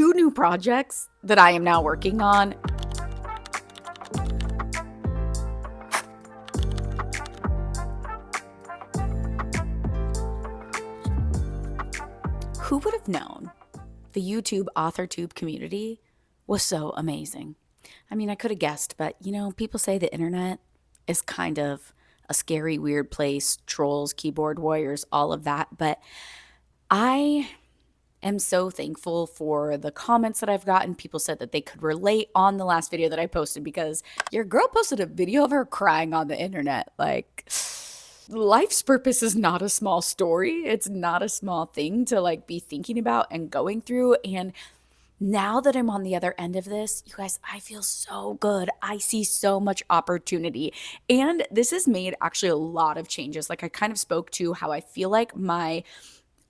two new projects that I am now working on. Who would have known the YouTube AuthorTube community was so amazing? I mean, I could have guessed, but people say the internet is kind of a scary, weird place, trolls, keyboard warriors, all of that. But I am so thankful for the comments that I've gotten. People said that they could relate on the last video that I posted because your girl posted a video of her crying on the internet. Like, life's purpose is not a small story. It's not a small thing to be thinking about and going through. And now that I'm on the other end of this, you guys, I feel so good. I see so much opportunity. And this has made actually a lot of changes. Like, I kind of spoke to how I feel like my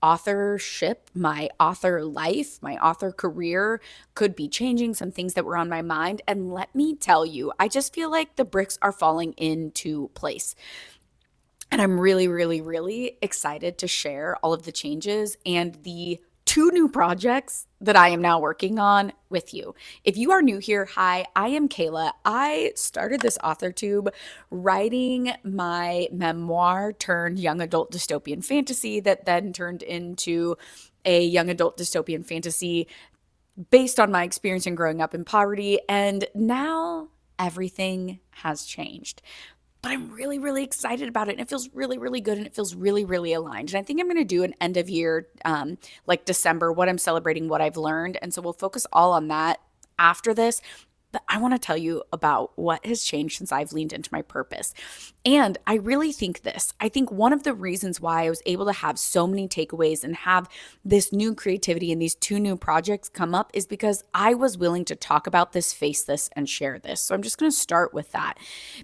authorship, my author life, my author career could be changing, some things that were on my mind. And let me tell you, I just feel like the bricks are falling into place. And I'm really, really, really excited to share all of the changes and the two new projects that I am now working on with you. If you are new here, hi, I am Kayla. I started this AuthorTube writing my memoir turned young adult dystopian fantasy that then turned into a young adult dystopian fantasy based on my experience in growing up in poverty. And now everything has changed. But I'm really, really excited about it. And it feels really, really good. And it feels really, really aligned. And I think I'm going to do an end of year, like December, what I'm celebrating, what I've learned. And so we'll focus all on that after this. But I want to tell you about what has changed since I've leaned into my purpose. And I really think this. I think one of the reasons why I was able to have so many takeaways and have this new creativity and these two new projects come up is because I was willing to talk about this, face this, and share this. So I'm just going to start with that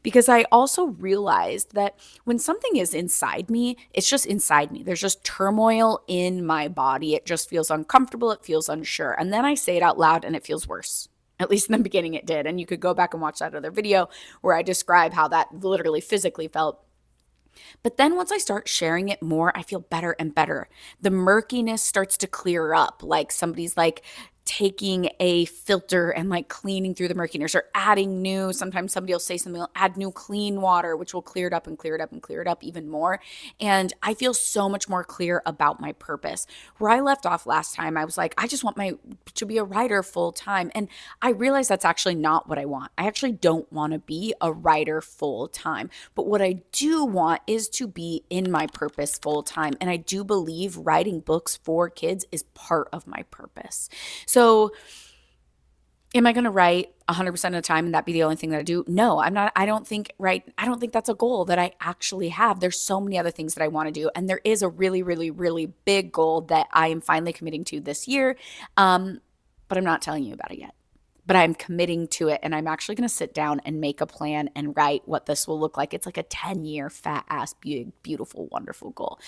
because I also realized that when something is inside me, it's just inside me. There's just turmoil in my body. It just feels uncomfortable. It feels unsure. And then I say it out loud and it feels worse. At least in the beginning it did. And you could go back and watch that other video where I describe how that literally physically felt. But then once I start sharing it more, I feel better and better. The murkiness starts to clear up. Like somebody's taking a filter and cleaning through the murkiness or adding new. Sometimes somebody will say something, will add new clean water, which will clear it up and clear it up and clear it up even more. And I feel so much more clear about my purpose. Where I left off last time, I was like, I just want to be a writer full time. And I realized that's actually not what I want. I actually don't want to be a writer full time. But what I do want is to be in my purpose full time. And I do believe writing books for kids is part of my purpose. So am I going to write 100% of the time and that be the only thing that I do? No, I'm not. I don't think that's a goal that I actually have. There's so many other things that I want to do. And there is a really, really, really big goal that I am finally committing to this year. But I'm not telling you about it yet. But I'm committing to it. And I'm actually going to sit down and make a plan and write what this will look like. It's like a 10-year fat ass, big, beautiful, wonderful goal.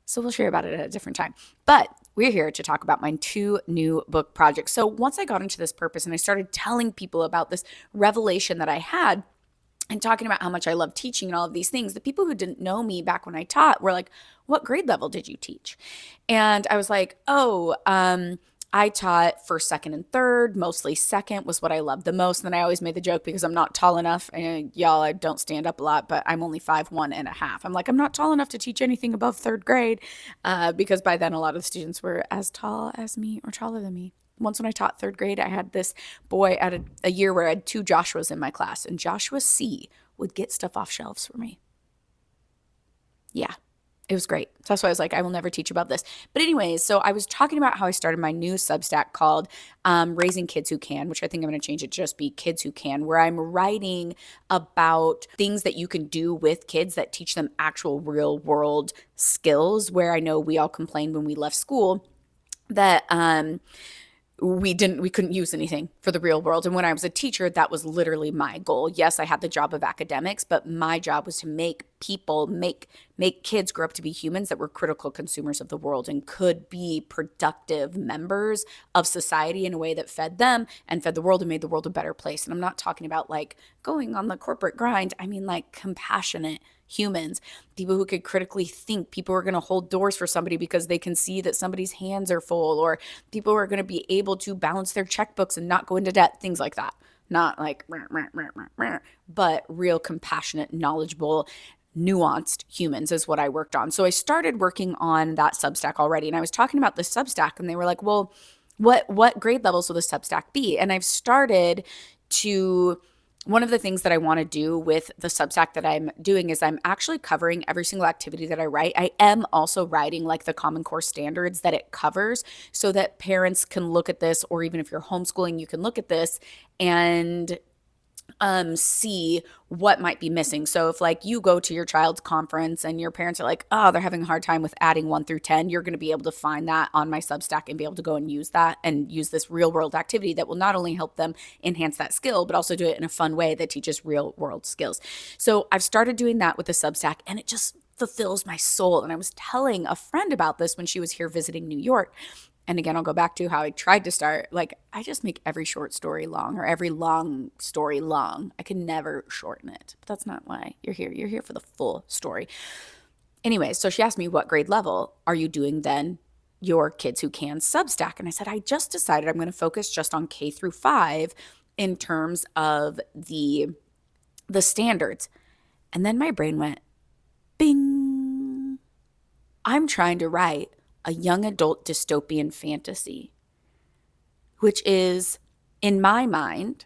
So we'll share about it at a different time. But we're here to talk about my two new book projects. So once I got into this purpose and I started telling people about this revelation that I had and talking about how much I love teaching and all of these things, the people who didn't know me back when I taught were like, what grade level did you teach? And I was like, I taught first, second, and third. Mostly second was what I loved the most. And then I always made the joke because I'm not tall enough. And y'all, I don't stand up a lot, but I'm only 5'1.5". I'm like, I'm not tall enough to teach anything above third grade because by then a lot of the students were as tall as me or taller than me. Once when I taught third grade, I had this boy at a year where I had two Joshuas in my class. And Joshua C would get stuff off shelves for me. Yeah. It was great. So that's why I was like, I will never teach about this. But anyways, so I was talking about how I started my new Substack called Raising Kids Who Can, which I think I'm going to change it to just be Kids Who Can, where I'm writing about things that you can do with kids that teach them actual real world skills, where I know we all complained when we left school that we couldn't use anything for the real world. And when I was a teacher, that was literally my goal. Yes, I had the job of academics, but my job was to make people, make kids grow up to be humans that were critical consumers of the world and could be productive members of society in a way that fed them and fed the world and made the world a better place. And I'm not talking about like going on the corporate grind. I mean like compassionate humans, people who could critically think, people who are going to hold doors for somebody because they can see that somebody's hands are full, or people who are going to be able to balance their checkbooks and not go into debt, things like that. Not like, but real compassionate, knowledgeable, nuanced humans is what I worked on. So I started working on that Substack already. And I was talking about the Substack and they were like, well, what grade levels will the Substack be? And I've started to, one of the things that I want to do with the Substack that I'm doing is I'm actually covering every single activity that I write. I am also writing like the Common Core standards that it covers so that parents can look at this, or even if you're homeschooling, you can look at this and see what might be missing. So if like you go to your child's conference and your parents are like, oh, they're having a hard time with adding 1 through 10, you're going to be able to find that on my Substack and be able to go and use that and use this real world activity that will not only help them enhance that skill, but also do it in a fun way that teaches real world skills. So I've started doing that with the Substack and it just fulfills my soul. And I was telling a friend about this when she was here visiting New York. And again, I'll go back to how I tried to start. Like, I just make every short story long or every long story long. I can never shorten it. But that's not why you're here. You're here for the full story. Anyway, so she asked me, what grade level are you doing then your Kids Who Can Substack? And I said, I just decided I'm going to focus just on K through 5 in terms of the standards. And then my brain went, bing. I'm trying to write a young adult dystopian fantasy, which is, in my mind,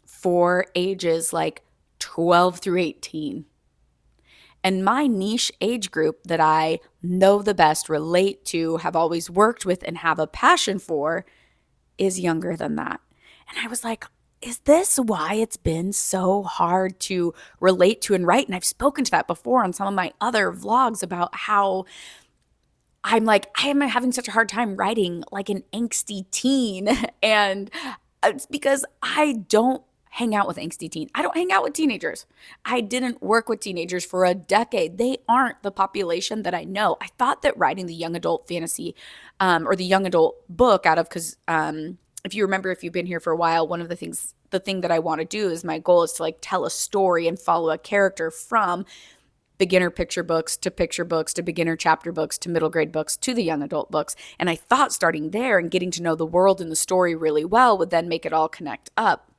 for ages like 12 through 18. And my niche age group that I know the best, relate to, have always worked with, and have a passion for is younger than that. And I was like, is this why it's been so hard to relate to and write? And I've spoken to that before on some of my other vlogs about how I'm like, I am having such a hard time writing like an angsty teen. And it's because I don't hang out with angsty teen. I don't hang out with teenagers. I didn't work with teenagers for a decade. They aren't the population that I know. I thought that writing the young adult fantasy or the young adult book out of, because if you remember, if you've been here for a while, one of the thing that I want to do is my goal is to like tell a story and follow a character from beginner picture books to beginner chapter books to middle grade books to the young adult books. And I thought starting there and getting to know the world and the story really well would then make it all connect up.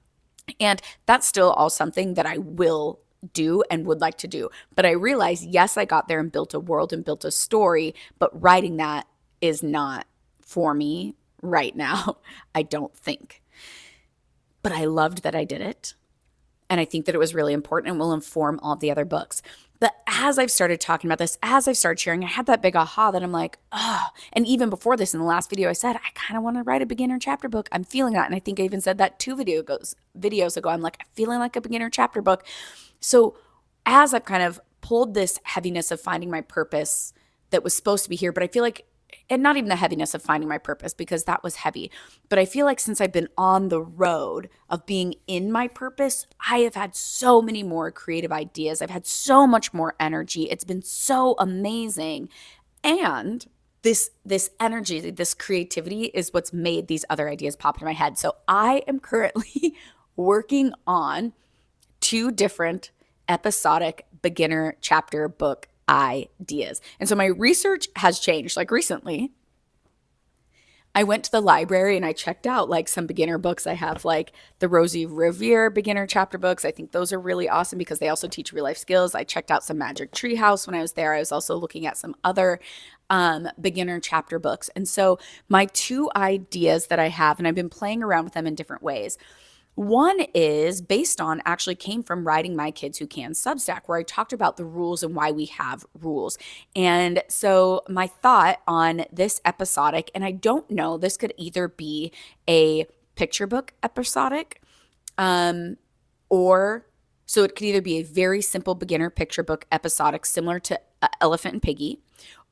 And that's still all something that I will do and would like to do. But I realized, yes, I got there and built a world and built a story, but writing that is not for me right now, I don't think. But I loved that I did it. And I think that it was really important and will inform all of the other books. But as I've started talking about this, as I've started sharing, I had that big aha that I'm like, oh, and even before this in the last video, I said, I kind of want to write a beginner chapter book. I'm feeling that. And I think I even said that 2 videos ago. I'm like, I'm feeling like a beginner chapter book. So as I've kind of pulled this heaviness of finding my purpose that was supposed to be here, but I feel like, and not even the heaviness of finding my purpose because that was heavy, but I feel like since I've been on the road of being in my purpose, I have had so many more creative ideas. I've had so much more energy. It's been so amazing. And this energy, this creativity is what's made these other ideas pop into my head. So I am currently working on 2 different episodic beginner chapter book ideas. And so my research has changed. Like recently, I went to the library and I checked out like some beginner books. I have like the Rosie Revere beginner chapter books. I think those are really awesome because they also teach real life skills. I checked out some Magic Tree House when I was there. I was also looking at some other beginner chapter books. And so my 2 ideas that I have, and I've been playing around with them in different ways. One is based on, actually came from writing my Kids Who Can Substack, where I talked about the rules and why we have rules. And so my thought on this episodic, and I don't know, this could either be a picture book episodic, or so it could either be a very simple beginner picture book episodic similar to Elephant and Piggy,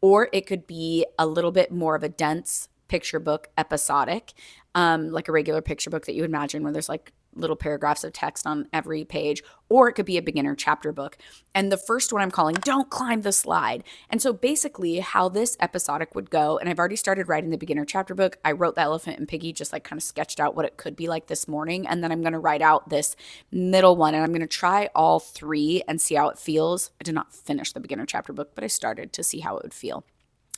or it could be a little bit more of a dense picture book episodic, like a regular picture book that you would imagine where there's like little paragraphs of text on every page, or it could be a beginner chapter book. And the first one I'm calling Don't Climb the Slide. And so basically how this episodic would go, and I've already started writing the beginner chapter book. I wrote The Elephant and Piggy, just like kind of sketched out what it could be like this morning. And then I'm going to write out this middle one, and I'm going to try all three and see how it feels. I did not finish the beginner chapter book, but I started to see how it would feel.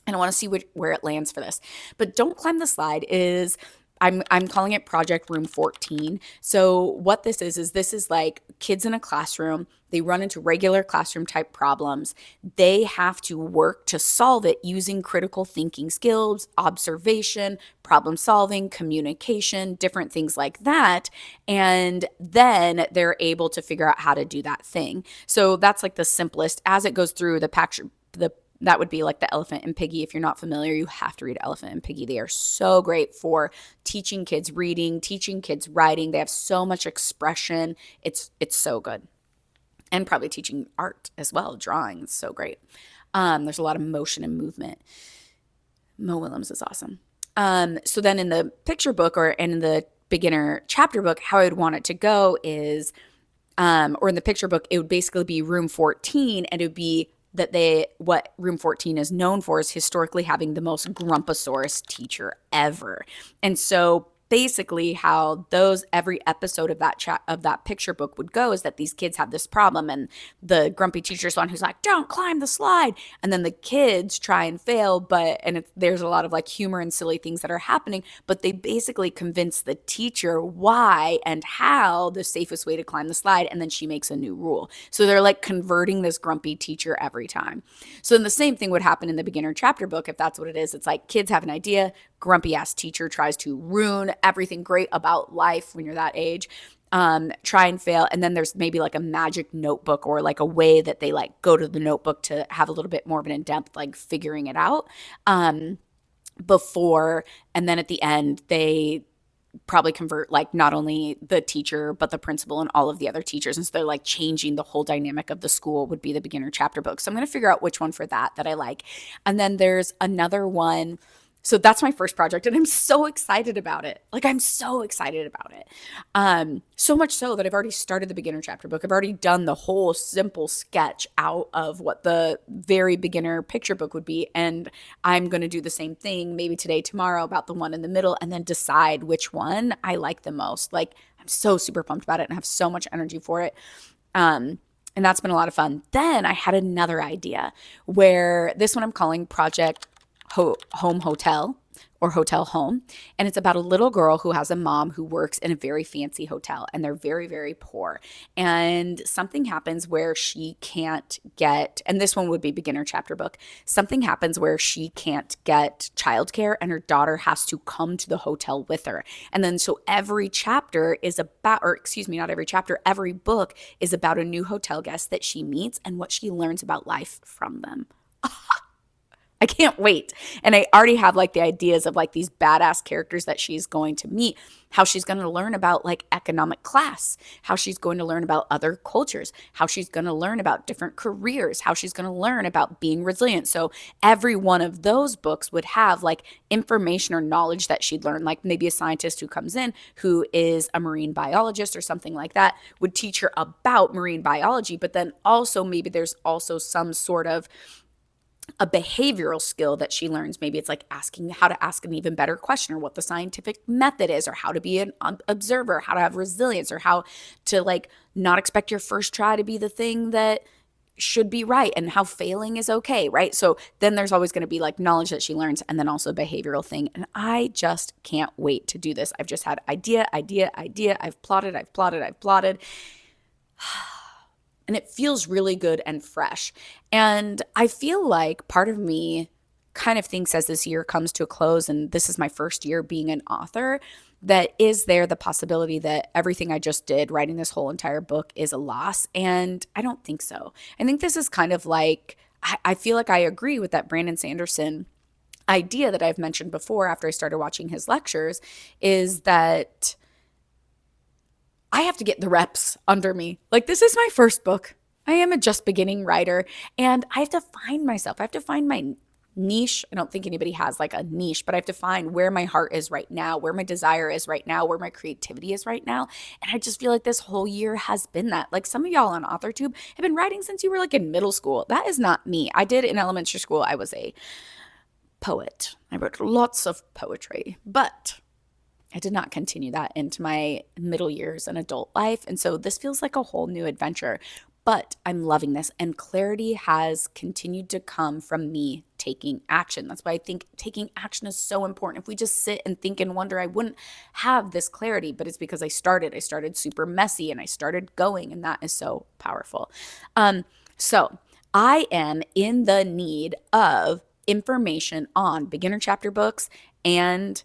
And I want to see where it lands for this. But Don't Climb the Slide is, I'm calling it Project Room 14. So what this is like kids in a classroom. They run into regular classroom type problems. They have to work to solve it using critical thinking skills, observation, problem solving, communication, different things like that. And then they're able to figure out how to do that thing. So that's like the simplest. As it goes through that would be like The Elephant and Piggy. If you're not familiar, you have to read Elephant and Piggy. They are so great for teaching kids reading, teaching kids writing. They have so much expression. It's so good. And probably teaching art as well, drawing. It's so great. There's a lot of motion and movement. Mo Willems is awesome. So then in the picture book or in the beginner chapter book, how I would want it to go is, or in the picture book, it would basically be room 14, and it would be what room 14 is known for is historically having the most Grumposaurus teacher ever. And so basically how every episode of that picture book would go is that these kids have this problem, and the grumpy teacher's the one who's like, don't climb the slide, and then the kids try and fail, there's a lot of like humor and silly things that are happening, but they basically convince the teacher why and how the safest way to climb the slide, and then she makes a new rule. So they're like converting this grumpy teacher every time. So then the same thing would happen in the beginner chapter book. If that's what it is, it's like kids have an idea, grumpy ass teacher tries to ruin everything great about life when you're that age, try and fail. And then there's maybe like a magic notebook or like a way that they like go to the notebook to have a little bit more of an in-depth like figuring it out before. And then at the end, they probably convert like not only the teacher but the principal and all of the other teachers, and so they're like changing the whole dynamic of the school. Would be the beginner chapter book. So I'm going to figure out which one for that I like. And then there's another one. So that's my first project, and I'm so excited about it. Like, I'm so excited about it. So much so that I've already started the beginner chapter book. I've already done the whole simple sketch out of what the very beginner picture book would be. And I'm going to do the same thing maybe today, tomorrow, about the one in the middle, and then decide which one I like the most. Like, I'm so super pumped about it and have so much energy for it. And that's been a lot of fun. Then I had another idea where this one I'm calling Project Home Hotel or Hotel Home. And it's about a little girl who has a mom who works in a very fancy hotel, and they're very, very poor. And something happens where she can't get, and this one would be beginner chapter book. Something happens where she can't get childcare, and her daughter has to come to the hotel with her. And then so every chapter is about, or excuse me, not every chapter, every book is about a new hotel guest that she meets and what she learns about life from them. I can't wait. And I already have like the ideas of like these badass characters that she's going to meet, how she's going to learn about like economic class, how she's going to learn about other cultures, how she's going to learn about different careers, how she's going to learn about being resilient. So every one of those books would have like information or knowledge that she'd learn, like maybe a scientist who comes in who is a marine biologist or something like that would teach her about marine biology. But then also maybe there's also some sort of a behavioral skill that she learns. Maybe it's like asking how to ask an even better question, or what the scientific method is, or how to be an observer, how to have resilience, or how to like not expect your first try to be the thing that should be right, and how failing is okay, right? So then there's always going to be like knowledge that she learns, and then also a behavioral thing. And I just can't wait to do this. I've just had idea. I've plotted. And it feels really good and fresh. And I feel like part of me kind of thinks as this year comes to a close, and this is my first year being an author, that is there the possibility that everything I just did, writing this whole entire book, is a loss? And I don't think so. I think this is kind of like, I feel like I agree with that Brandon Sanderson idea that I've mentioned before after I started watching his lectures, is that I have to get the reps under me. Like, this is my first book. I am a just beginning writer, and I have to find myself. I have to find my niche. I don't think anybody has like a niche, but I have to find where my heart is right now, where my desire is right now, where my creativity is right now. And I just feel like this whole year has been that. Like some of y'all on AuthorTube have been writing since you were like in middle school. That is not me. I did in elementary school. I was a poet. I wrote lots of poetry, but I did not continue that into my middle years and adult life. And so this feels like a whole new adventure, but I'm loving this. And clarity has continued to come from me taking action. That's why I think taking action is so important. If we just sit and think and wonder, I wouldn't have this clarity, but it's because I started super messy and I started going, and that is so powerful. So I am in the need of information on beginner chapter books and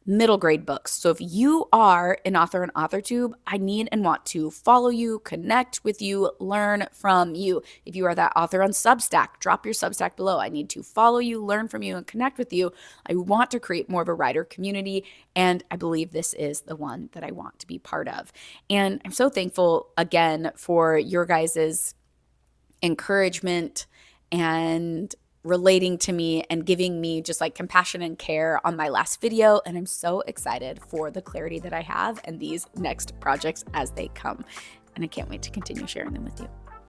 middle grade books. So if you are an author on AuthorTube, I need and want to follow you, connect with you, learn from you. If you are that author on Substack, drop your Substack below. I need to follow you, learn from you, and connect with you. I want to create more of a writer community, and I believe this is the one that I want to be part of. And I'm so thankful again for your guys's encouragement and relating to me and giving me just like compassion and care on my last video. And I'm so excited for the clarity that I have and these next projects as they come. And I can't wait to continue sharing them with you.